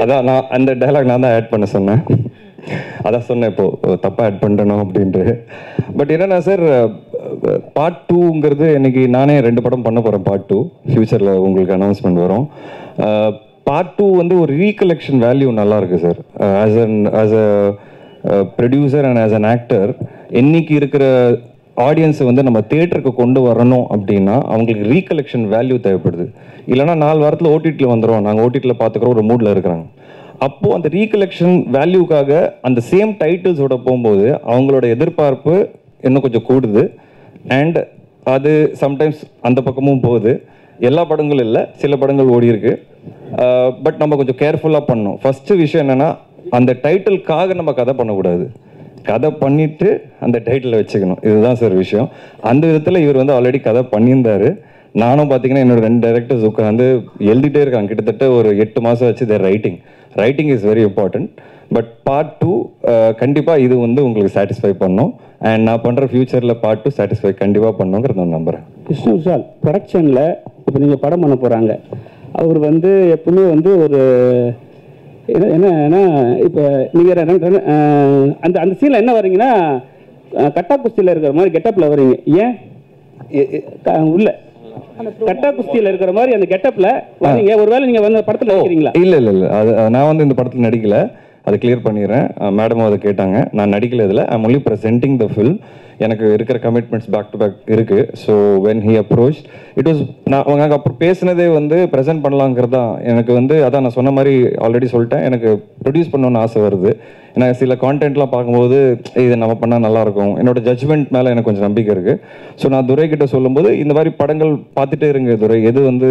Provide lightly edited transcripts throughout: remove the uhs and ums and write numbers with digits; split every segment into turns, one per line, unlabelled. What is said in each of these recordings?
அதான் நான் அந்த டைலாக் நான் தான் ஆட் பண்ண சொன்னேன். அதான் சொன்னேன் இப்போது தப்பாக ஆட் பண்ணிட்டணும் அப்படின்ட்டு. பட் என்னென்னா சார், பார்ட் 2ங்கிறது இன்னைக்கு நானே 2 படம் பண்ண போகிறேன். பார்ட் 2 ஃப்யூச்சரில் உங்களுக்கு அனௌன்ஸ்மெண்ட் வரும். பார்ட் 2 வந்து ஒரு ரீகலெக்ஷன் வேல்யூ நல்லாயிருக்கு sir. As a producer and as an actor, இன்னைக்கு இருக்கிற ஆடியன்ஸை வந்து நம்ம தியேட்டருக்கு கொண்டு வரணும் அப்படின்னா அவங்களுக்கு ரீகலெக்ஷன் வேல்யூ தேவைப்படுது. இல்லைனா 4 வாரத்தில் ஓடிடியில் வந்துடும், நாங்கள் ஓடிடியில் பார்த்துக்குறோம் ஒரு மூடில் இருக்கிறாங்க. அப்போது அந்த ரீகலெக்ஷன் வேல்யூக்காக அந்த சேம் டைட்டில்ஸோட போகும்போது அவங்களோட எதிர்பார்ப்பு இன்னும் கொஞ்சம் கூடுது. அண்ட் அது சம்டைம்ஸ் அந்த பக்கமும் போகுது. எல்லா படங்களும் இல்லை, சில படங்கள் ஓடி இருக்கு. பட் நம்ம கொஞ்சம் கேர்ஃபுல்லாக பண்ணணும். ஃபஸ்ட்டு விஷயம் என்னென்னா, அந்த டைட்டிலுக்காக நம்ம கதை பண்ணக்கூடாது. கதை பண்ணிவிட்டு அந்த டைட்டிலை வச்சுக்கணும். இதுதான் சார் விஷயம். அந்த விதத்தில் இவர் வந்து ஆல்ரெடி கதை பண்ணியிருந்தார். நானும் பார்த்தீங்கன்னா என்னோட 2 டைரக்டர்ஸ் உட்காந்து எழுதிட்டே இருக்காங்க. கிட்டத்தட்ட ஒரு 8 மாதம் வச்சு their writing is very important. But part 2 கண்டிப்பாக இது வந்து உங்களுக்கு சாட்டிஸ்ஃபை பண்ணும். அண்ட் நான் பண்ணுற ஃபியூச்சரில் பார்ட் 2 சாட்டிஸ்ஃபை கண்டிப்பாக பண்ணுங்கிறத நான் நம்புகிறேன்.
விஷ்ணு விஷால் ப்ரொடக்ஷனில் இப்போ நீங்கள் படம் பண்ண போகிறாங்க. அவர் வந்து எப்பவுமே வந்து ஒரு என்னன்னா, இப்போ நீங்கள் அந்த அந்த சீனில் என்ன வரீங்கன்னா, கட்டா குஸ்தியில் இருக்கிற மாதிரி கெட்டப்பில் வரீங்க. ஏன் உள்ள கட்டா குஸ்தியில் இருக்கிற மாதிரி அந்த கெட்டப்பில் வரீங்க? ஒருவேளை நீங்கள் வந்து படத்தில் நடிக்கிறீங்களா?
இல்லை, அது நான் வந்து இந்த படத்தில் நடிக்கலை. அதை கிளியர் பண்ணிடுறேன். மேடமும் அதை கேட்டாங்க. நான் நடிக்கல இதில். I'm only presenting the film. எனக்கு இருக்கிற கமிட்மெண்ட்ஸ் பேக் டு பேக் இருக்குது. So when he approach it was, நான் அவங்க அப்புறம் பேசினதே வந்து ப்ரெசென்ட் பண்ணலாங்கிறது தான். எனக்கு வந்து அதான் நான் சொன்ன மாதிரி ஆல்ரெடி சொல்லிட்டேன், எனக்கு ப்ரொடியூஸ் பண்ணணும்னு ஆசை வருது. ஏன்னா சில கான்டென்ட்லாம் பார்க்கும்போது இது நம்ம பண்ணால் நல்லாயிருக்கும். என்னோட ஜட்ஜ்மெண்ட் மேலே எனக்கு கொஞ்சம் நம்பிக்கை இருக்குது. ஸோ நான் துரை கிட்ட சொல்லும்போது இந்த மாதிரி படங்கள் பார்த்துட்டே இருங்க துரை, எது வந்து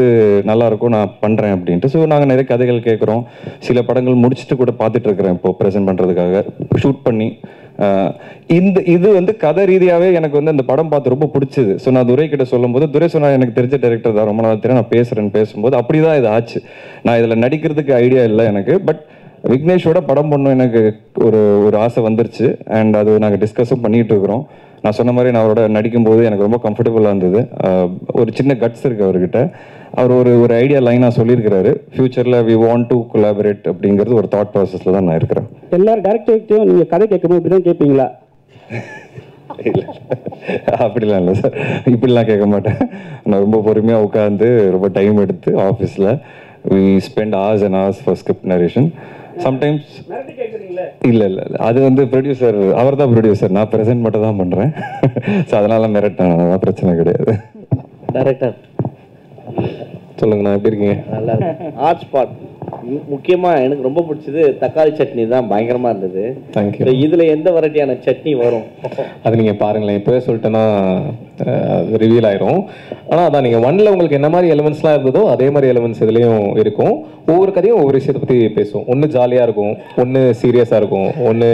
நல்லாயிருக்கும் நான் பண்ணுறேன் அப்படின்ட்டு. ஸோ நாங்கள் நிறைய கதைகள் கேட்குறோம். சில படங்கள் முடிச்சுட்டு கூட பார்த்துட்டு இருக்கிறேன் இப்போது ப்ரெசென்ட் பண்ணுறதுக்காக ஷூட் பண்ணி. இது வந்து கதை ரீதியாகவே எனக்கு வந்து அந்த படம் பார்த்து ரொம்ப பிடிச்சது. ஸோ நான் துரை கிட்ட சொல்லும்போது துரை சொன்னா எனக்கு தெரிஞ்ச டைரக்டர் தான், ரொம்ப நாள் தெரியும், நான் பேசுகிறேன்னு பேசும்போது அப்படி தான் இது ஆச்சு. நான் இதில் நடிக்கிறதுக்கு ஐடியா இல்லை எனக்கு. பட் விக்னேஷோட படம் பண்ணணும் எனக்கு ஒரு ஆசை வந்துருச்சு. அண்ட் அது நாங்கள் டிஸ்கஸும் பண்ணிகிட்டு இருக்கிறோம். நான் சொன்ன மாதிரி நான் அவரோட நடிக்கும்போது எனக்கு ரொம்ப கம்ஃபர்டபுளாக இருந்தது. ஒரு சின்ன கட்ஸ் இருக்குது அவர்கிட்ட. அவர் ஒரு ஐடியா லைனாக சொல்லியிருக்கிறாரு, ஃபியூச்சரில் வி வாண்ட் டு கொலாபரேட் அப்படிங்கிறது ஒரு தாட் ப்ராசஸில் தான் நான் இருக்கிறேன்.
எல்லாரும் டேரக்டர்கிட்டையும் நீங்கள் கதை கேட்கும்போது இப்படி தான் கேட்பீங்களா?
இல்லை, அப்படிலாம் இல்லை சார், இப்படிலாம் கேட்க மாட்டேன். நான் ரொம்ப பொறுமையாக உட்காந்து ரொம்ப டைம் எடுத்து ஆஃபீஸில் we spend hours and hours for script narration. Sometimes இல்லை அது வந்து ப்ரொடியூசர், அவர் தான் ப்ரொடியூசர், நான் ப்ரெசென்ட் மட்டும் தான் பண்ணுறேன். ஸோ அதனால் மிரட்டேன், அதெல்லாம் பிரச்சனை கிடையாது.
டைரக்டர்
சொல்லுங்க, நான் எப்படி இருக்கீங்க?
நல்லா இருக்கு. ஆர்ட் ஸ்பாட் முக்கியமாக எனக்கு ரொம்ப பிடிச்சது தக்காளி சட்னி தான், பயங்கரமாக இருந்தது.
தேங்க்யூ.
இதில் எந்த வெரைட்டியான சட்னி வரும்
அது நீங்கள் பாருங்களேன், இப்போவே சொல்லிட்டேன்னா ரிவீல் ஆயிரும். ஆனால் அதான் நீங்கள் 1ல் உங்களுக்கு என்ன மாதிரி எலிமெண்ட்ஸ்லாம் இருந்ததோ அதே மாதிரி எலிமெண்ட்ஸ் இதுலேயும் இருக்கும். ஒவ்வொரு கதையும் ஒவ்வொரு விஷயத்தை பற்றி பேசும். ஒன்று ஜாலியாக இருக்கும், ஒன்று சீரியஸாக இருக்கும், ஒன்று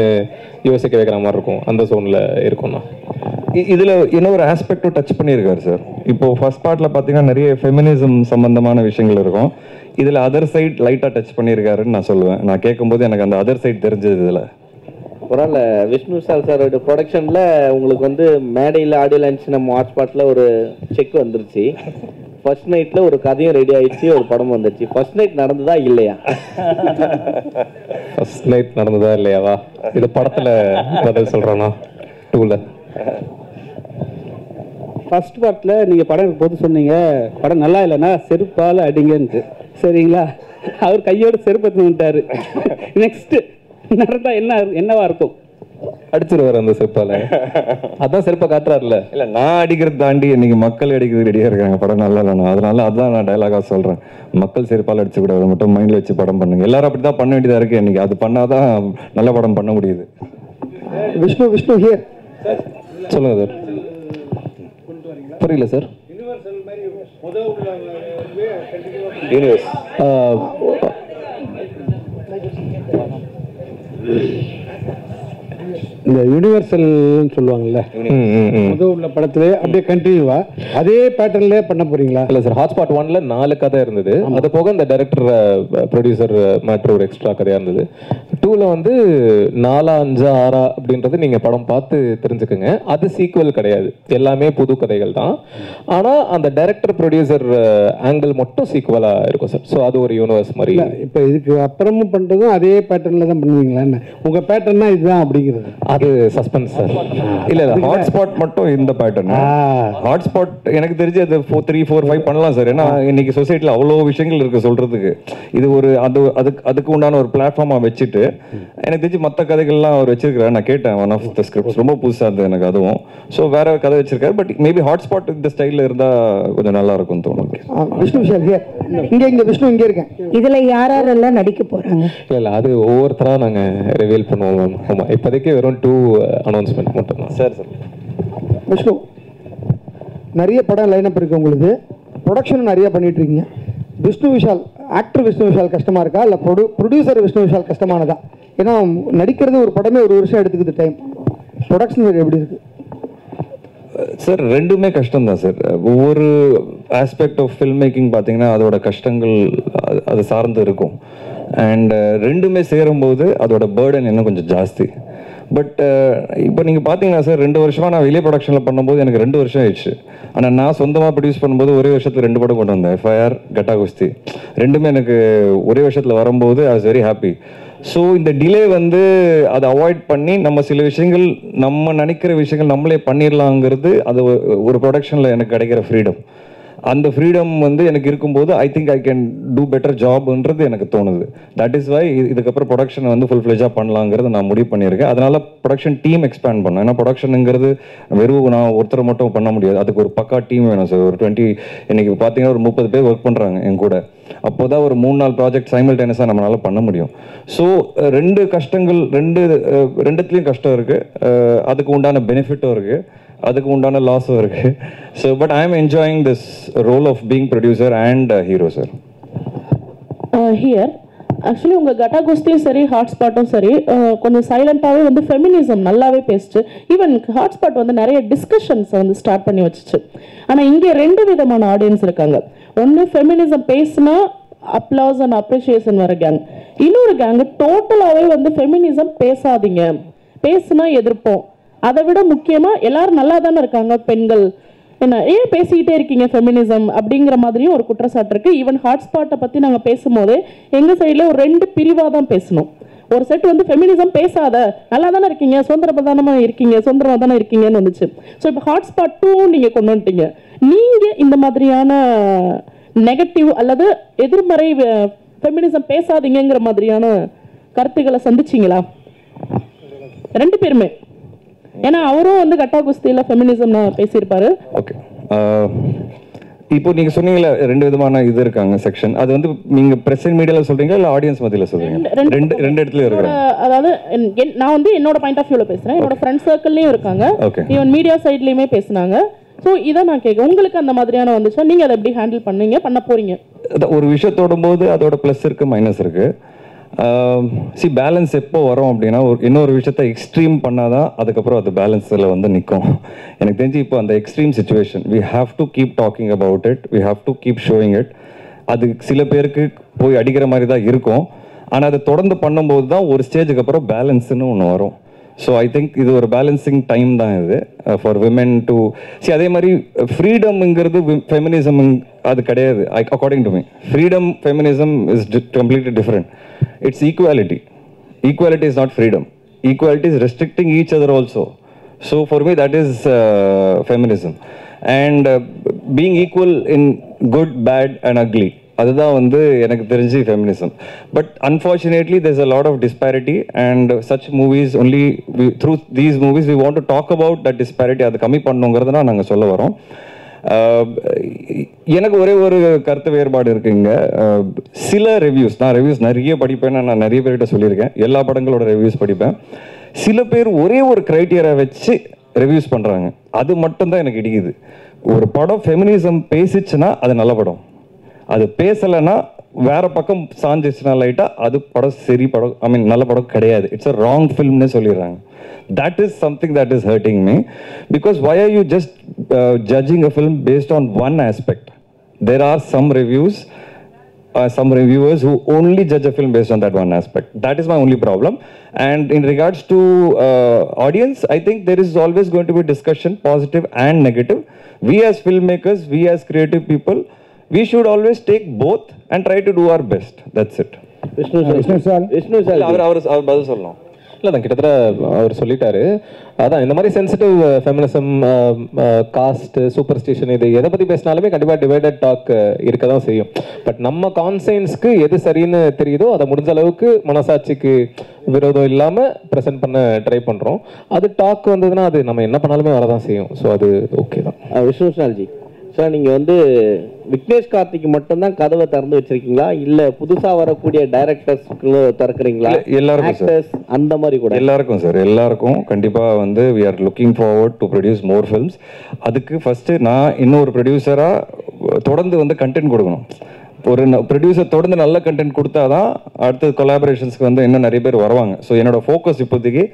யோசிக்க வைக்கிற மாதிரி இருக்கும். அந்த ஜோனில் இருக்கும்ண்ணா.
இதில் இன்னொரு ஆஸ்பெக்டும் டச் பண்ணியிருக்காரு சார். இப்போது ஃபர்ஸ்ட் பார்ட்டில் பார்த்தீங்கன்னா நிறைய ஃபெமினிசம் சம்மந்தமான விஷயங்கள் இருக்கும். இதில் அதர் சைட் லைட்டாக டச் பண்ணியிருக்காருன்னு நான் சொல்லுவேன். நான் கேட்கும்போது எனக்கு அந்த அதர் சைட் தெரிஞ்சது. இதில்
பரவாயில்ல. விஷ்ணு விஷால் சாரோட ப்ரொடக்ஷனில் உங்களுக்கு வந்து மேடையில் ஆடியோ லான்ச் நம்ம ஆர்ட் ஸ்பாட்டில் ஒரு செக் வந்துருச்சு. ஃபர்ஸ்ட் நைட்டில் ஒரு கதையும் ரெடி ஆயிடுச்சு, ஒரு படம் வந்துருச்சு. ஃபர்ஸ்ட் நைட் நடந்ததா இல்லையா?
ஃபர்ஸ்ட் நைட் நடந்ததா இல்லையாவா? இது படத்தில் பதில் சொல்கிறேண்ணா. 2ல்
ஃபர்ஸ்ட் பார்ட்டில் நீங்கள் படம் போது சொன்னீங்க படம் நல்லா இல்லைன்னா செருப்பால் அடிங்கன்ட்டு, சரிங்களா? அவர் கையோட செருப்பு வந்துட்டாரு. நெக்ஸ்ட் நடந்தா என்னவா இருக்கும்?
அடிச்சிருவார் அந்த செருப்பால. அதான் செருப்பை காட்டுறாருல.
இல்லை, நான் அடிக்கிறது தாண்டி இன்னைக்கு மக்கள் அடிக்கிறது ரெடியாக இருக்காங்க. படம் நல்லா இல்லைண்ணா, அதனால அதுதான் நான் டைலாகாக சொல்கிறேன். மக்கள் செருப்பால் அடிச்சுக்கூடாது, மட்டும் மைண்டில் வச்சு படம் பண்ணுங்க. எல்லாரும் அப்படி தான் பண்ண வேண்டியதாக இருக்குது இன்னைக்கு. அது பண்ணாதான் நல்ல படம் பண்ண முடியுது.
விஷ்ணு ஹியர்.
சொல்லுங்க சார். புரியல சார்.
யூனிவர்ஸ்
இந்த யூனிவர்சல்னு சொல்லுவாங்கல்ல, முதல் உள்ள படத்துல அப்படியே கண்டினியூவா அதே பேட்டர்ன்ல பண்ண போறீங்களா?
இல்ல சார், ஹாட்ஸ்பாட் 1ல 4 கதை இருந்தது. அது போக இந்த டைரக்டர் ப்ரொடியூசர் மேட்ரு ஒரு எக்ஸ்ட்ரா கதையா இருந்தது. 2ல வந்து 4, 5, 6 அப்படின்றது நீங்க படம் பார்த்து தெரிஞ்சுக்குங்க. அது சீக்குவல் கிடையாது, எல்லாமே புது கதைகள் தான். ஆனா அந்த டைரக்டர் ப்ரொடியூசர் ஆங்கிள் மட்டும் சீக்குவலா இருக்கும் சார். ஸோ அது ஒரு யூனிவர்ஸ் மாதிரி.
இப்போ இதுக்கு அப்புறமும் பண்றதும் அதே பேட்டர்ன்ல தான் பண்ணுவீங்களா? உங்க பேட்டர்னா இதுதான் அப்படிங்கிறது
அது சஸ்பென்ஸ் சார்.
இல்ல ஹாட்ஸ்பாட் மட்டும் இந்த பேட்டர்ன். ஹாட்ஸ்பாட் எனக்கு தெரிஞ்சு அது 3, 4, 5 பண்ணலாம் சார். ஏன்னா இன்னைக்கு சொசைட்டில அவ்வளோ விஷயங்கள் இருக்கு சொல்றதுக்கு. இது ஒரு அதுக்கு உண்டான ஒரு பிளாட்ஃபார்மா வச்சுட்டு எனக்கு தெரிஞ்சு மற்ற கதைகள்லாம் அவர் வச்சிருக்காரு. நான் கேட்டேன் ஒன் ஆஃப் த ஸ்கிரிப்ட்ஸ், ரொம்ப புதுசா இருந்தது எனக்கு அதுவும். ஸோ வேற கதை வச்சிருக்காரு. பட் மேபி ஹாட்ஸ்பாட் இந்த ஸ்டைல்ல இருந்தா கொஞ்சம் நல்லா இருக்கும்னு தோணும்.
விஷ்ணு விஷால் இங்க விஷ்ணு இங்க இருக்கேன். இதுல யாரெல்லாம் நடிக்க போறாங்க?
இல்ல அது ஒவ்வொருத்தரா நாங்க ரிவீல் பண்ணுவோம். ஆமா, இப்போதைக்கு வெறும் 2 அனௌன்ஸ்மெண்ட் மட்டும் தான் சார்.
விஷ்ணு, நிறைய படம் லைனப் இருக்கு உங்களுக்கு, ப்ரொடக்ஷன் நிறைய பண்ணிட்டு இருக்கீங்க. விஷ்ணு விஷால் ஆக்டர் விஷ்ணு விஷால் கஷ்டமா இருக்கா இல்லை ப்ரொடியூசர் விஷ்ணு விஷால் கஷ்டமானதா? ஏன்னா நடிக்கிறது ஒரு படமே 1 வருஷம் எடுத்துக்குது டைம். ப்ரொடக்ஷன் எப்படி இருக்கு
சார்? ரெண்டுமே கஷ்டம் தான் சார். ஒவ்வொரு ஆஸ்பெக்ட் ஆஃப் ஃபில்ம் மேக்கிங் பார்த்தீங்கன்னா அதோட கஷ்டங்கள் அது சார்ந்து இருக்கும். அண்ட் ரெண்டுமே சேரும்போது அதோட பேர்டன் இன்னும் கொஞ்சம் ஜாஸ்தி. பட் இப்போ நீங்கள் பார்த்தீங்கன்னா சார், 2 வருஷமாக நான் வெளியே ப்ரொடக்ஷனில் பண்ணும்போது எனக்கு 2 வருஷம் ஆயிடுச்சு. ஆனால் நான் சொந்தமாக ப்ரொடியூஸ் பண்ணும்போது ஒரே வருஷத்தில் 2 படம் கொண்டு வந்தேன். FIR, கட்டா குஸ்தி ரெண்டுமே எனக்கு ஒரே வருஷத்தில் வரும்போது I was very happy. So இந்த டிலே வந்து அதை அவாய்ட் பண்ணி நம்ம சில விஷயங்கள் நம்ம நினைக்கிற விஷயங்கள் நம்மளே பண்ணிடலாங்கிறது அது ஒரு ப்ரொடக்ஷனில் எனக்கு கிடைக்கிற ஃப்ரீடம். அந்த ஃப்ரீடம் வந்து எனக்கு இருக்கும்போது I think I can do better ஜாப்ன்றது எனக்கு தோணுது. தட் இஸ் வை இதுக்கப்புறம் ப்ரொடக்ஷன் வந்து ஃபுல் ஃப்ளெஜாக பண்ணலாங்கிறது நான் முடிவு பண்ணியிருக்கேன். அதனால ப்ரொடக்ஷன் டீம் எக்ஸ்பேண்ட் பண்ணேன். ஏன்னா ப்ரொடக்ஷனுங்கிறது வெறும் நான் ஒருத்தரை மட்டும் பண்ண முடியாது. அதுக்கு ஒரு பக்கா டீம் வேணும் சார். ஒரு 20 இன்னைக்கு பார்த்தீங்கன்னா ஒரு 30 பேர் ஒர்க் பண்ணுறாங்க என் கூட. அப்போதான் ஒரு 3-4 ப்ராஜெக்ட் சைமல்டேனியஸாக நம்மளால பண்ண முடியும். ஸோ 2 கஷ்டங்கள், ரெண்டுத்துலேயும் கஷ்டம் இருக்குது. அதுக்கு உண்டான பெனிஃபிட்டும் இருக்குது, அதுக்கு உண்டான லாஸும் இருக்கு. So but I am enjoying this role of being producer and hero sir.
Here actually உங்கள் கட்டா குஸ்தியும் சரி ஹாட்ஸ்பாட்டும் சரி கொஞ்சம் சைலண்ட்டாகவே வந்து ஃபெமினிசம் நல்லாவே பேசிச்சு. ஈவன் ஹாட்ஸ்பாட் வந்து நிறைய டிஸ்கஷன்ஸை வந்து ஸ்டார்ட் பண்ணி வச்சுச்சு. ஆனால் இங்கே 2 விதமான ஆடியன்ஸ் இருக்காங்க. ஒன்று ஃபெமினிசம் பேசினா அப்ளாஸ் அண்ட் அப்ரிஷியேஷன் வர கேங். இன்னொரு கேங்கு டோட்டலாகவே வந்து ஃபெமினிசம் பேசாதீங்க, பேசுனா எதிர்ப்போம், அதை விட முக்கியமாக எல்லாரும் நல்லா தானே இருக்காங்க பெண்கள், என்ன ஏன் பேசிக்கிட்டே இருக்கீங்க ஃபெமினிசம் அப்படிங்கிற மாதிரியும் ஒரு குற்றச்சாட்டு இருக்குது. ஈவன் ஹாட்ஸ்பாட்டை பற்றி நாங்கள் பேசும்போதே எங்கள் சைடில் ஒரு 2 பிரிவாக தான் பேசணும். ஒரு செட் வந்து ஃபெமினிசம் பேசாத, நல்லா தானே இருக்கீங்க, சுதந்திரமாக தானே இருக்கீங்கன்னு வந்துச்சு. ஸோ இப்போ ஹாட்ஸ்பாட் 2 நீங்கள் கொண்டு வந்துட்டீங்க. நீங்கள் இந்த மாதிரியான நெகட்டிவ் அல்லது எதிர்மறை ஃபெமினிசம் பேசாதீங்கிற மாதிரியான கருத்துக்களை சந்திச்சிங்களா 2 பேருமே? ஏன்னா அவரும் வந்து கட்டா குஸ்தியில் ஃபெமினிசம் பேசியிருப்பாரு.
ஓகே, இப்போ நீங்க சொன்னீங்கல்ல 2 விதமான இது இருக்காங்க செக்ஷன். அது வந்து நீங்க பிரஸ் மீடியால சொல்றீங்களா இல்ல ஆடியன்ஸ் மத்தியில சொல்றீங்க? ரெண்டு இடத்துல இருக்காங்க.
அதாவது நான் வந்து என்னோட பாயிண்ட் ஆஃப் வியூல பேசுறேன். என்னோட ஃப்ரெண்ட் சர்க்கிள்லயும் இருக்காங்க, ஈவன் மீடியா சைட்லயுமே பேசுனாங்க. ஸோ இதை நான் கேட்க, உங்களுக்கு அந்த மாதிரியான வந்துச்சா? நீங்க அதை எப்படி ஹேண்டில் பண்ண போறீங்க?
ஒரு விஷயத்தோட போது அதோட ப்ளஸ் இருக்கு, மைனஸ் இருக்கு. பேலன்ஸ் எப்போ வரும் அப்படின்னா, இன்னொரு விஷயத்த எக்ஸ்ட்ரீம் பண்ணாதான் அதுக்கப்புறம் அது பேலன்ஸில் வந்து நிற்கும். எனக்கு தெரிஞ்சு இப்போ அந்த extreme situation we have to keep talking about it, we have to keep showing it. அது சில பேருக்கு போய் அடிக்கிற மாதிரி தான் இருக்கும். ஆனால் அதை தொடர்ந்து பண்ணும்போது தான் ஒரு ஸ்டேஜுக்கு அப்புறம் பேலன்ஸ்னு ஒன்று வரும். ஸோ ஐ திங்க் இது ஒரு பேலன்சிங் டைம் தான் இது ஃபார் விமென் டு அதே மாதிரி ஃப்ரீடம்ங்கிறது ஃபெமினிசம் அது கிடையாது. According to me freedom feminism is completely different. It's equality. Equality is not freedom. Equality is restricting each other also. So for me that is feminism. And being equal in good, bad and ugly. அதுதான் வந்து எனக்கு தெரிஞ்சு feminism. But unfortunately there's a lot of disparity and such movies only through these movies we want to talk about that disparity. அது கம்மி பண்ணுங்கிறதுனா நாங்கள் சொல்ல வரோம். எனக்கு ஒரே ஒரு கருத்து வேறுபாடு இருக்குங்க. சில ரிவ்யூஸ், நான் ரிவ்யூஸ் நிறைய படிப்பேன், நான் நிறைய பேர்கிட்ட சொல்லியிருக்கேன், எல்லா படங்களோட ரிவ்யூஸ் படிப்பேன். சில பேர் ஒரே ஒரு கிரைட்டீரியா வச்சு ரிவ்யூஸ் பண்ணுறாங்க. அது மட்டும்தான் எனக்கு இடிக்குது. ஒரு படம் ஃபெமினிசம் பேசிச்சுன்னா அது நல்ல படம், அது பேசலைன்னா வேற பக்கம் சாஞ்சிச்சுன்னா லைட்டாக அது படம் சரி படம், நல்ல படம் கிடையாது, இட்ஸ் அ ராங் ஃபில்ம்னு சொல்லிடுறாங்க. That is something that is hurting me, because why are you just judging a film based on one aspect? There are some reviewers who only judge a film based on that one aspect. That is my only problem. And in regards to audience, I think there is always going to be discussion, positive and negative. We as filmmakers, we as creative people, we should always take both and try to do our best. That's it.
Vishnu sir
அவர் பதில் சொல்லலாம்.
இல்லை தான் கிட்டத்தட்ட அவர் சொல்லிட்டாரு. அதான் இந்த மாதிரி சென்சிட்டிவ் ஃபெமினிசம், காஸ்ட், சூப்பர் ஸ்டிஷன், இது எதை பற்றி பேசினாலுமே கண்டிப்பாக டிவைடட் டாக் இருக்க தான் செய்யும். பட் நம்ம கான்சைன்ஸ்க்கு எது சரின்னு தெரியுதோ அதை முடிஞ்ச அளவுக்கு மனசாட்சிக்கு விரோதம் இல்லாமல் ப்ரெசென்ட் பண்ண ட்ரை பண்ணுறோம். அது டாக் வந்ததுன்னா அது நம்ம என்ன பண்ணாலுமே வரதான் செய்யும். ஸோ அது ஓகே தான்.
விஷ்ணுசால்ஜி சார், நீங்கள் வந்து விக்னேஷ் கார்த்திக்கு மட்டும்தான் கதவை திறந்து வச்சிருக்கீங்களா, இல்லை புதுசாக வரக்கூடிய டைரக்டர்ஸ்க்கு திறக்கிறீங்களா?
எல்லாருக்கும் சார்,
அந்த மாதிரி கூட
எல்லாருக்கும் சார், எல்லாருக்கும் கண்டிப்பாக வந்து we are looking forward to produce more films. அதுக்கு ஃபஸ்ட்டு நான் இன்னொரு ப்ரொடியூசராக தொடர்ந்து வந்து கண்டென்ட் கொடுக்கணும். ஒரு ப்ரொடியூசர் தொடர்ந்து நல்ல கண்டென்ட் கொடுத்தா தான் அடுத்த கொலாபரேஷன்ஸ்க்கு வந்து இன்னும் நிறைய பேர் வருவாங்க. ஸோ என்னோட ஃபோக்கஸ் இப்போதைக்கு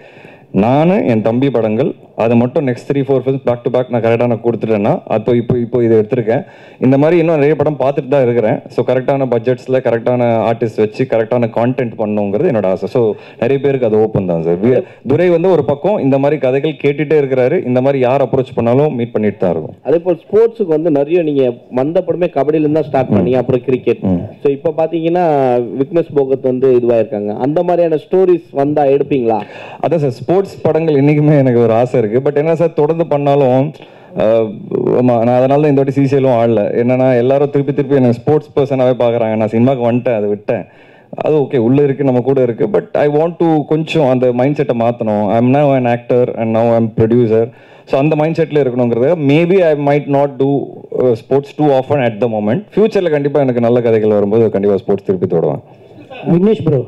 நான் என் தம்பி படங்கள், அதை மட்டும் next 3-4 films back to back நான் கரெக்டாக நான் கொடுத்துட்டேன்னா இப்போ இதை எடுத்திருக்கேன். இந்த மாதிரி இன்னும் நிறைய படம் பார்த்துட்டு தான் இருக்கிறேன். ஸோ கரெக்டான பட்ஜெட்ஸில் கரெக்டான ஆர்டிஸ்ட் வச்சு கரெக்டான கான்டென்ட் பண்ணணுங்கிறது என்னோட ஆசை. ஸோ நிறைய பேருக்கு அது ஓப்பன் தான் சார். துரை வந்து ஒரு பக்கம் இந்த மாதிரி கதைகள் கேட்டுகிட்டே இருக்கிறாரு. இந்த மாதிரி யார் அப்ரோச் பண்ணாலும் மீட் பண்ணிட்டு தான் இருக்கும்.
அதே போல் ஸ்போர்ட்ஸுக்கு வந்து நிறைய நீங்கள் வந்த படமே கபடியிலேருந்து தான் ஸ்டார்ட் பண்ணீங்க, அப்புறம் கிரிக்கெட். ஸோ இப்போ பார்த்தீங்கன்னா விக்னேஷ் போகத் வந்து இதுவாயிருக்காங்க. அந்த மாதிரியான ஸ்டோரிஸ் வந்தால் எடுப்பீங்களா?
அதான் சார், ஸ்போர்ட்ஸ் படங்கள் இன்னைக்குமே எனக்கு ஒரு ஆசை இருக்குது. பட் என்ன சார், தொடர்ந்து பண்ணாலும் நான் அதனால தான் இந்த வாட்டி சிசிஎலும் ஆடல. என்னன்னா எல்லாரும் திருப்பி எனக்கு ஸ்போர்ட்ஸ் பர்சனாகவே பார்க்குறாங்க. நான் சினிமாவுக்கு வந்துட்டேன், அதை விட்டேன். அது ஓகே, உள்ளே இருக்குது, நம்ம கூட இருக்குது. பட் ஐ வாண்ட் டு கொஞ்சம் அந்த மைண்ட் செட்டை மாற்றணும். I am now an actor and now I am producer. So அந்த மைண்ட் செட்டில் இருக்கணுங்கிறது. Maybe I might not do sports too often at the moment. ஃபியூச்சரில் கண்டிப்பாக எனக்கு நல்ல கதைகள் வரும்போது கண்டிப்பாக ஸ்போர்ட்ஸ் திருப்பி தொடுவேன்.
விக்னேஷ் ப்ரோ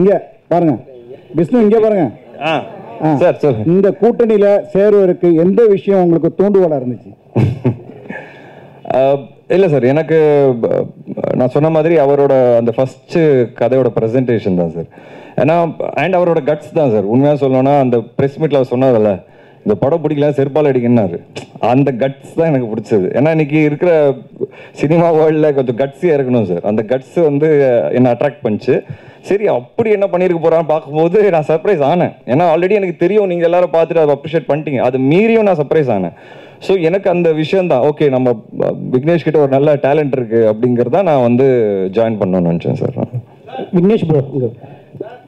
இங்க பாருங்க, விஷ்ணு இங்க பாருங்க.
சார் சார்,
இந்த கூட்டணியில சேருவதற்கு எந்த விஷயம் உங்களுக்கு தூண்டுகோலா இருந்துச்சு?
இல்லை சார், எனக்கு நான் சொன்ன மாதிரி அவரோட அந்த ஃபஸ்ட்டு கதையோட ப்ரெசன்டேஷன் தான் சார். ஏன்னா அண்ட் அவரோட கட்ஸ் தான் சார். உண்மையாக சொல்லணும்னா அந்த ப்ரெஸ் மீட்டில் அவர் சொன்னதில்ல, இந்த படம் பிடிக்கல செருப்பால் அடிக்கன்னாரு. அந்த கட்ஸ் தான் எனக்கு பிடிச்சது. ஏன்னா இன்னைக்கு இருக்கிற சினிமா வேர்ல்டில் கொஞ்சம் கட்ஸியாக இருக்கணும் சார். அந்த கட்ஸ் வந்து என்னை அட்ராக்ட் பண்ணிச்சு. சரி, அப்படி என்ன பண்ணியிருக்க போகிறான்னு பார்க்கும்போது நான் சர்ப்ரைஸ் ஆனேன். ஏன்னா ஆல்ரெடி எனக்கு தெரியும், நீங்கள் எல்லாரும் பார்த்துட்டு அதை அப்ரிஷியேட் பண்ணிட்டீங்க. அது மீறியும் நான் சர்ப்ரைஸ் ஆனேன். ஸோ எனக்கு அந்த விஷயம் தான், ஓகே நம்ம விக்னேஷ் கிட்ட ஒரு நல்ல டேலண்ட் இருக்குது அப்படிங்கிறத நான் வந்து ஜாயின் பண்ணணும்னு நினச்சேன் சார்.
விக்னேஷ் ப்ரோ,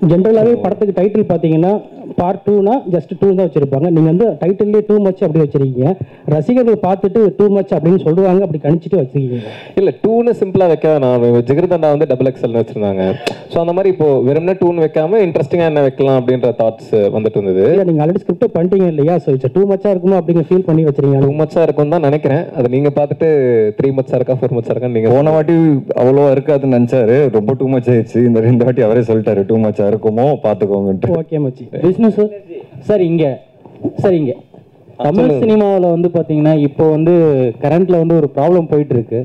ஜென்ரலாகவே படத்துக்கு டைட்டில் பார்த்தீங்கன்னா பார்ட் 2னா ஜஸ்ட் 2 தான் வச்சிருப்பாங்க. நீங்கள் வந்து டைட்டில்லே டூ மச் அப்படி வச்சிருக்கீங்க. ரசிகர்கள் பார்த்துட்டு டூ மச் அப்படின்னு சொல்லுவாங்க, அப்படி கணிச்சிட்டு வச்சிருக்கீங்க.
இல்லை, 2ன்னு சிம்பிளாக வைக்க நான் ஜிகிர்தண்டா வந்து XXL வச்சிருந்தாங்க. ஸோ அந்த மாதிரி இப்போ வெறும்னா 2ன்னு வைக்காம இன்ட்ரெஸ்டிங்காக என்ன வைக்கலாம் அப்படின்ற தாட்ஸ் வந்துட்டு இருந்தது.
இல்லை, நீங்கள் ஆல்ரெடி ஸ்கிரிப்ட் பண்ணிட்டீங்க இல்லையா? ஸோ இட்ஸ் டூ மச்சாக இருக்குமோ அப்படிங்கிற ஃபீல் பண்ணி வச்சிருக்கீங்க.
2 மச்சாக இருக்கும் தான் நினைக்கிறேன். அது நீங்கள் பார்த்துட்டு 3 மச்சாக இருக்கா 4 மச்சாக இருக்கான்னு நீங்கள்
போன வாட்டி அவ்வளோவா இருக்காதுன்னு நினச்சாரு. ரொம்ப டூ மச் ஆயிடுச்சு. இந்த வாட்டி அவரே சொல்லிட்டாரு டூ மச்சா இருக்குமோ பார்த்துக்கோங்கன்ட்டு.
ஓகே மச்சி. விஷ்ணு சார் இங்கே தமிழ் சினிமாவில் வந்து பார்த்தீங்கன்னா இப்போ வந்து கரண்ட்ல வந்து ஒரு ப்ராப்ளம் போயிட்டு இருக்கு.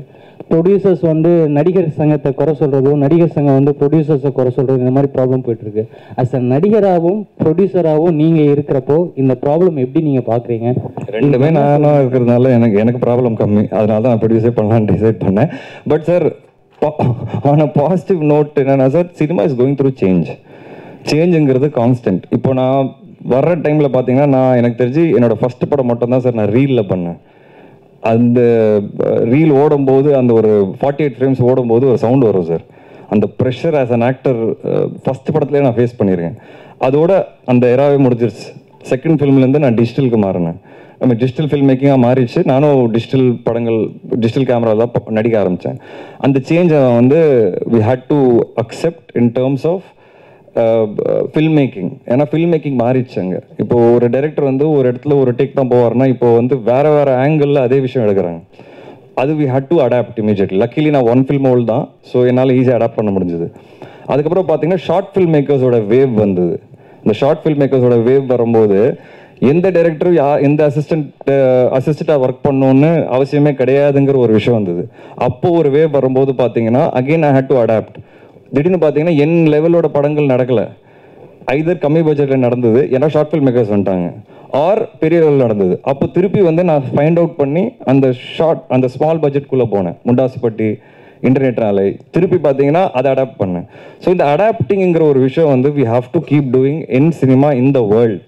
ப்ரொடியூசர்ஸ் வந்து நடிகர் சங்கத்தை குறை சொல்றதும், நடிகர் சங்கம் வந்து ப்ரொடியூசர்ஸை குறை சொல்றதும், இந்த மாதிரி ப்ராப்ளம் போயிட்டு இருக்கு. அஸ் அ நடிகராகவும் ப்ரொடியூசராகவும் நீங்க இருக்கிறப்போ இந்த ப்ராப்ளம் எப்படி நீங்க பாக்குறீங்க?
ரெண்டுமே நானும் இருக்கிறதுனால எனக்கு ப்ராப்ளம் கம்மி. அதனால தான் நான் ப்ரொடியூஸே பண்ணலான்னு டிசைட் பண்ணேன். But sir, on a positive note என்னன்னா sir, cinema is going through சேஞ்சுங்கிறது கான்ஸ்டன்ட். இப்போ நான் வர்ற டைமில் பார்த்தீங்கன்னா எனக்கு தெரிஞ்சு என்னோடய ஃபஸ்ட்டு படம் மட்டும்தான் சார் நான் ரீலில் பண்ணேன். அந்த ரீல் ஓடும்போது அந்த ஒரு 48 ஃப்ரேம்ஸ் ஓடும்போது ஒரு சவுண்ட் வரும் சார். அந்த pressure as an actor first படத்துலேயே நான் ஃபேஸ் பண்ணியிருக்கேன். அதோட அந்த எராவே முடிஞ்சிருச்சு. செகண்ட் ஃபிலிம்லேருந்து நான் டிஜிட்டலுக்கு மாறினேன். நம்ம டிஜிட்டல் ஃபில்ம் மேக்கிங்காக மாறிடுச்சு. நானும் டிஜிட்டல் படங்கள், டிஜிட்டல் கேமரா தான் நடிக்க ஆரம்பித்தேன். அந்த சேஞ்சை வந்து we had to accept in terms of film making. ஏன்னா ஃபில்ம் மேக்கிங் மாறிடுச்சாங்க. இப்போ ஒரு டைரக்டர் வந்து ஒரு இடத்துல ஒரு டேக் தான் போவார்னா இப்போ வந்து வேறு ஆங்கிளில் அதே விஷயம் எடுக்கிறாங்க. அது we had to adapt immediately. Luckily நான் 1 ஃபில்ம் ஓல்டு தான். ஸோ என்னால் ஈஸியாக அடாப்ட் பண்ண முடிஞ்சது. அதுக்கப்புறம் பார்த்தீங்கன்னா ஷார்ட் ஃபில்ம் மேக்கர்ஸோட வேவ் வந்தது. இந்த ஷார்ட் ஃபில்ம் மேக்கர்ஸோட வேவ் வரும்போது எந்த டைரக்டரும் எந்த அசிஸ்டண்ட்டாக ஒர்க் பண்ணணுன்னு அவசியமே கிடையாதுங்கிற ஒரு விஷயம் வந்தது. அப்போது ஒரு வேவ் வரும்போது பார்த்தீங்கன்னா again I had to adapt. திடீர்னு பார்த்தீங்கன்னா என் லெவலோட படங்கள் நடக்கலை. ஐதர் கம்மி பட்ஜெட்டில் நடந்தது, ஏன்னா ஷார்ட் ஃபில்ம் மேக்கர்ஸ் வந்துட்டாங்க, ஆர் பெரிய லெவலில் நடந்தது. அப்போ திருப்பி வந்து நான் ஃபைண்ட் அவுட் பண்ணி அந்த ஸ்மால் பட்ஜெட்குள்ளே போனேன். முண்டாசுப்பட்டி, இன்டர்நெட் ஆலை, திருப்பி பார்த்தீங்கன்னா அதை அடாப்ட் பண்ணேன். ஸோ இந்த அடாப்டிங்கிற ஒரு விஷயம் வந்து we have to keep doing in cinema in the world.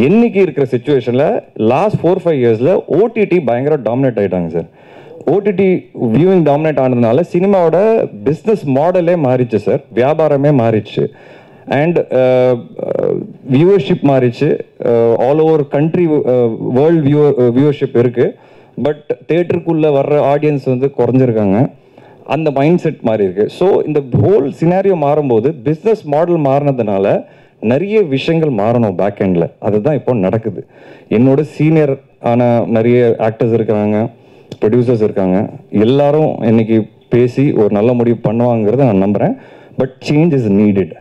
என்னைக்கு இருக்கிற சுச்சுவேஷனில் லாஸ்ட் 4-5 இயர்ஸில் ஓடிடி பயங்கர டாமினேட் ஆகிட்டாங்க சார். ஓடிடி வியூவிங் டாமினேட் ஆனதுனால சினிமாவோட பிஸ்னஸ் மாடலே மாறிச்சு சார், வியாபாரமே மாறிச்சு. அண்ட் வியூவர்ஷிப் மாறிச்சு. All over country world viewership இருக்குது. பட் தேட்டருக்குள்ளே வர்ற ஆடியன்ஸ் வந்து குறைஞ்சிருக்காங்க. அந்த மைண்ட் செட் மாறி இருக்கு. ஸோ இந்த ஹோல் சினாரியோ மாறும்போது பிஸ்னஸ் மாடல் மாறினதுனால நிறைய விஷயங்கள் மாறணும் பேக் எண்டில். அதுதான் இப்போ நடக்குது. என்னோட சீனியர் ஆன நிறைய ஆக்டர்ஸ் இருக்கிறாங்க, ப்ரொடியூசர்ஸ் இருக்காங்க, எல்லாரும் இன்னைக்கு பேசி ஒரு நல்ல முடிவு பண்ணுவாங்கிறத நான் நம்புகிறேன். But change is needed.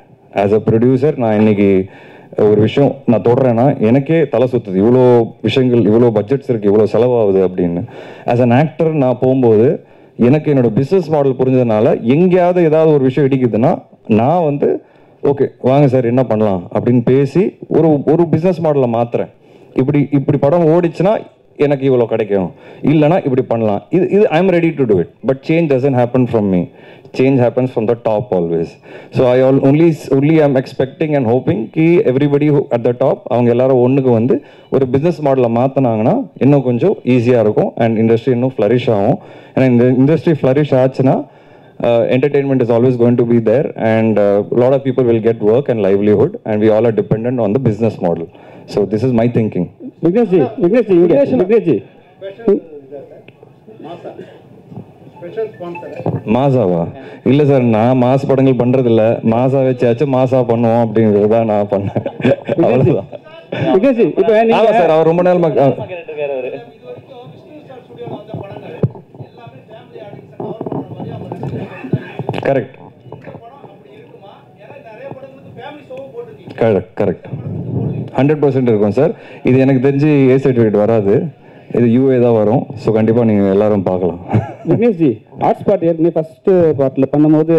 As a producer நான் இன்னைக்கு ஒரு விஷயம் நான் தொடறேன்னா எனக்கே தலை சுற்றுது. இவ்வளோ விஷயங்கள், இவ்வளோ பட்ஜெட்ஸ் இருக்குது, இவ்வளோ செலவாகுது அப்படின்னு. ஆஸ் அன் ஆக்டர் நான் போகும்போது எனக்கு என்னோட பிஸ்னஸ் மாடல் புரிஞ்சதுனால எங்கேயாவது ஏதாவது ஒரு விஷயம் இடிக்குதுன்னா நான் வந்து ஓகே வாங்க சார் என்ன பண்ணலாம் அப்படின்னு பேசி ஒரு பிஸ்னஸ் மாடலை மாற்றுறேன். இப்படி படம் ஓடிச்சுன்னா எனக்கு இவ்வளோ கிடைக்கும், இல்லைனா இப்படி பண்ணலாம். இது I am ready to do it. But change doesn't happen from me. Change happens from the top always. So I only am expecting and hoping ki everybody who at the top avanga ellarum onnuku vandu ஒரு business model மாத்துனாங்கன்னா இன்னும் கொஞ்சம் ஈஸியாக இருக்கும் and industry இன்னும் flourish ஆகும். and இந்த industry flourish ஆச்சுன்னா entertainment is always going to be there and a lot of people will get work and livelihood and we all are dependent on the business model. So this is my thinking.
Vignesh
மாசாவா? இல்லை sir, நான் mass படங்கள் பண்ணுறதில்ல. மாசா வச்சாச்சும் மாசா பண்ணுவோம் அப்படிங்கிறது தான் நான் பண்ணேன். அவ்வளோதான். ஆமாம் சார், அவர் ரொம்ப நேரம் கரெக்ட் கரெக்ட் கரெக்ட் 100% இருக்கும் சார். இது எனக்கு தெரிஞ்சு ஏ சர்டிஃபிகேட் வராது, இது யூஏ தான் வரும். ஸோ கண்டிப்பாக நீங்கள் எல்லாரும் பார்க்கலாம்.
விக்னேஷ்ஜி, ஹாட் ஸ்பாட் ஏற்கனவே ஃபஸ்ட்டு பார்ட்டில் பண்ணும்போது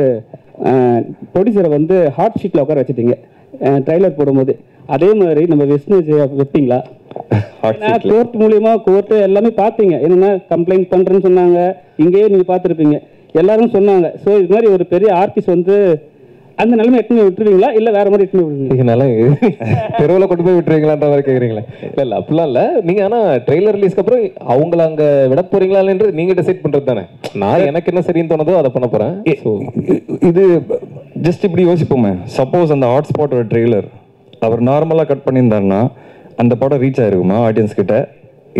ப்ரொடியூசரை வந்து ஹாட் ஷீட்டில் உட்கார வச்சுட்டீங்க ட்ரைலர் போடும்போது. அதே மாதிரி நம்ம விஷ்ணுஜி வைப்பீங்களா? கோர்ட் மூலியமா கோர்ட்டு எல்லாமே பார்த்தீங்க, என்னென்னா கம்ப்ளைண்ட் பண்ணுறேன்னு சொன்னாங்க, இங்கேயே நீங்கள் பார்த்துருப்பீங்க, எல்லாரும் சொன்னாங்க. ஸோ இது மாதிரி ஒரு பெரிய ஆர்டிஸ்ட் வந்து அந்த நிலைமை எட்டுமே விட்டுருவீங்களா, இல்லை வேற மாதிரி எட்டுமே விட்டுருவீங்களா?
தெருவில் கொண்டு போய் விட்டுருவீங்களான்ற மாதிரி கேட்குறீங்களா? இல்லை அப்படிலாம் இல்லை. நீங்கள் ஆனால் ட்ரெய்லர் ரிலீஸ்க்கு அப்புறம் அவங்கள அங்கே விட போறீங்களான்றது நீங்கள் டிசைட் பண்ணுறது தானே. நான் எனக்கு என்ன சரின்னு தோணுதோ அதை பண்ண போகிறேன்.
இது ஜஸ்ட் இப்படி யோசிப்போமே, சப்போஸ் அந்த ஹாட் ஸ்பாட்டோட ட்ரெய்லர் அவர் நார்மலாக கட் பண்ணியிருந்தாருன்னா அந்த படம் ரீச் ஆகிருக்குமா ஆடியன்ஸ் கிட்ட,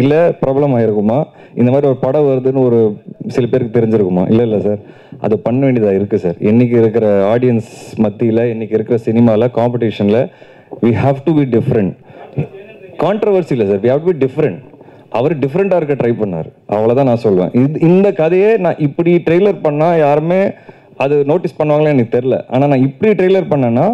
இல்லை ப்ராப்ளம் ஆகிருக்குமா? இந்த மாதிரி ஒரு படம் வருதுன்னு ஒரு சில பேருக்கு தெரிஞ்சிருக்குமா? இல்லை சார், அது பண்ண வேண்டியதாக இருக்குது சார். இன்றைக்கி இருக்கிற ஆடியன்ஸ் மத்தியில், இன்றைக்கி இருக்கிற சினிமாவில், காம்படிஷனில் we have to be different. Controversy இல்லை sir, we have to be different. அவர் டிஃப்ரெண்ட்டாக இருக்க ட்ரை பண்ணார், அவ்வளோதான் நான் சொல்லுவேன். இந்த கதையே நான் இப்படி ட்ரெய்லர் பண்ணால் யாருமே அது நோட்டீஸ் பண்ணுவாங்களே எனக்கு தெரில. ஆனால் நான் இப்படி ட்ரெய்லர் பண்ணேன்னா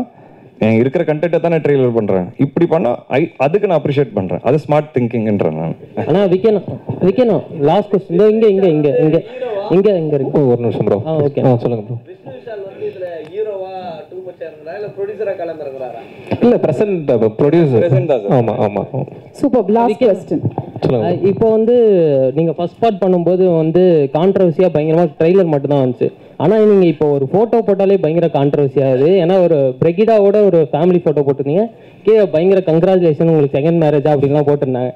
என் இருக்கிற கண்டென்ட்டை தானே ட்ரெய்லர் பண்ணுறேன். இப்படி பண்ணால் அதுக்கு நான் அப்ரிஷியேட் பண்ணுறேன். அது ஸ்மார்ட் திங்கிங்ன்றேன் நான்.
ஆனால் விக்கணும் லாஸ்ட் கொஸ்டின் இங்கே இங்கே இங்கே இங்கே இங்கே இங்கே இருக்கு.
ஒரு நிமிஷம் ப்ரோ.
ஓகே
சொல்லுங்க ப்ரோ. இல்லை பிரசன்ட் ப்ரொடியூசர். ஆமாம் ஆமாம்.
சூப்பர். Last question.
இப்போ வந்து நீங்கள் ஃபர்ஸ்ட் பார்ட் பண்ணும்போது வந்து கான்ட்ரவர்சியாக பயங்கரமாக ட்ரெய்லர் மட்டும்தான் வந்துச்சு. ஆனால் நீங்கள் இப்போ ஒரு ஃபோட்டோ போட்டாலே பயங்கர கான்ட்ரவர்சி ஆகுது. ஏன்னா ஒரு பிரெகிடாவோட ஒரு ஃபேமிலி ஃபோட்டோ போட்டிருந்தீங்க, பயங்கர கங்க்ராச்சுலேஷன் உங்களுக்கு செகண்ட் மேரேஜா அப்படின்லாம் போட்டிருந்தாங்க.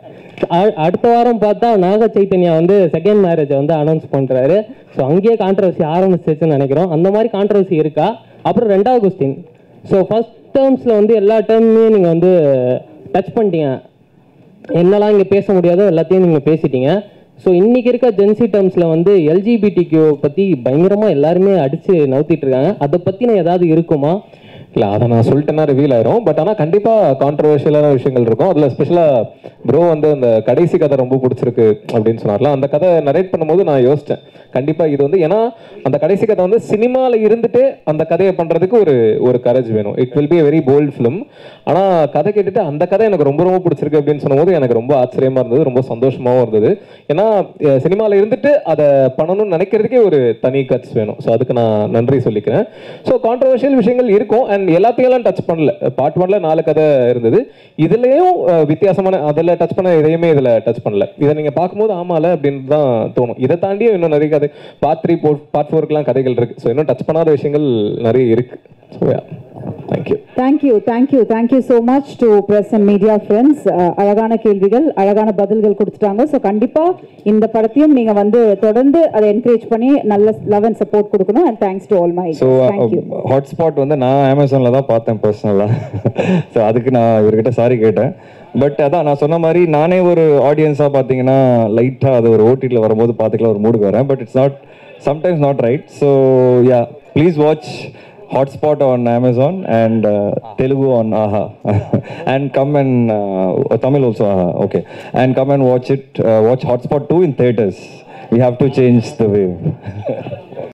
அடுத்த வாரம் பார்த்தா நாக சைத்தன்யா வந்து செகண்ட் மேரேஜை வந்து அனௌன்ஸ் பண்ணுறாரு. ஸோ அங்கேயே கான்ட்ரவர்சி ஆரம்பிச்சிச்சுன்னு நினைக்கிறோம். அந்த மாதிரி கான்ட்ரவர்சி இருக்கா? அப்புறம் ரெண்டாவது கொஸ்டின், ஸோ ஃபர்ஸ்ட் டேர்ம்ஸில் வந்து எல்லா டேர்முமே நீங்கள் வந்து டச் பண்ணிட்டீங்க, என்னெல்லாம் இங்கே பேச முடியாதோ எல்லாத்தையும் நீங்கள் பேசிட்டீங்க. ஸோ இன்றைக்கி இருக்க ஜென்சி டேர்ம்ஸில் வந்து எல்ஜிபிடிக்யூ பற்றி பயங்கரமாக எல்லாருமே அடித்து நவுத்திட்டு இருக்காங்க. அதை பற்றின ஏதாவது இருக்குமா?
இல்லை அதை நான் சொல்லிட்டேன்னா ரிவீல் ஆயிரும். பட் ஆனால் கண்டிப்பாக கான்ட்ரவர்ஷியலான விஷயங்கள் இருக்கும். அதில் ஸ்பெஷலாக ப்ரோ வந்து அந்த கடைசி கதை ரொம்ப பிடிச்சிருக்கு அப்படின்னு சொன்னார்ல, அந்த கதை நரேட் பண்ணும்போது நான் யோசித்தேன் கண்டிப்பாக இது வந்து, ஏன்னா அந்த கடைசி கதை வந்து சினிமாவில் இருந்துட்டு அந்த கதையை பண்ணுறதுக்கு ஒரு கரேஜ் வேணும். It will be a very bold film. ஆனால் கதை கேட்டுட்டு அந்த கதை எனக்கு ரொம்ப ரொம்ப பிடிச்சிருக்கு அப்படின்னு சொன்னபோது எனக்கு ரொம்ப ஆச்சரியமாக இருந்தது, ரொம்ப சந்தோஷமாகவும் இருந்தது. ஏன்னா சினிமாவில் இருந்துட்டு அதை பண்ணணும்னு நினைக்கிறதுக்கே ஒரு தனி கட்ஸ் வேணும். ஸோ அதுக்கு நான் நன்றி சொல்லிக்கிறேன். ஸோ கான்ட்ரவர்ஷியல் விஷயங்கள் இருக்கும் அண்ட் எல்லாத்தையும் டச் பண்ணல. பார்ட் 1ல 4 கதை இருந்தது, இதுலேயும் வித்தியாசமான அதில் டச் பண்ண எதையுமே இதில் டச் பண்ணல. இதை நீங்கள் பார்க்கும்போது ஆமால அப்படின்னு தான் தோணும். இதை தாண்டியும் இன்னும் நிறைய கதை பார்ட் 3 பார்ட் 4க்குலாம் கதைகள் இருக்கு. ஸோ இன்னும் டச் பண்ணாத விஷயங்கள் நிறைய இருக்கு. So thank you.
Thank you so much to press and media friends. அழகான கேள்விகள், அழகான பதில்கள் கொடுத்துட்டாங்க. ஸோ கண்டிப்பாக இந்த படத்தையும் நீங்கள் வந்து தொடர்ந்து அதை என்கரேஜ் பண்ணி நல்ல லவ் அண்ட் சப்போர்ட் கொடுக்கணும். And thanks to all my.
So hotspot வந்து நான் அமேசானில் தான் பார்த்தேன் பர்சனலாக. ஸோ அதுக்கு நான் இவர்கிட்ட சாரி கேட்டேன். பட் அதான் நான் சொன்ன மாதிரி நானே ஒரு ஆடியன்ஸாக பார்த்தீங்கன்னா லைட்டாக அது ஒரு ஓடிடியில் வரும்போது பார்த்துக்கலாம் ஒரு மூடுக்கு வரேன். But it's not sometimes not right. So yeah, please watch Hotspot on Amazon and Telugu on Aha and come and Tamil also Aha, okay, and come and watch it, watch Hotspot 2 in theaters. We have to change the wave.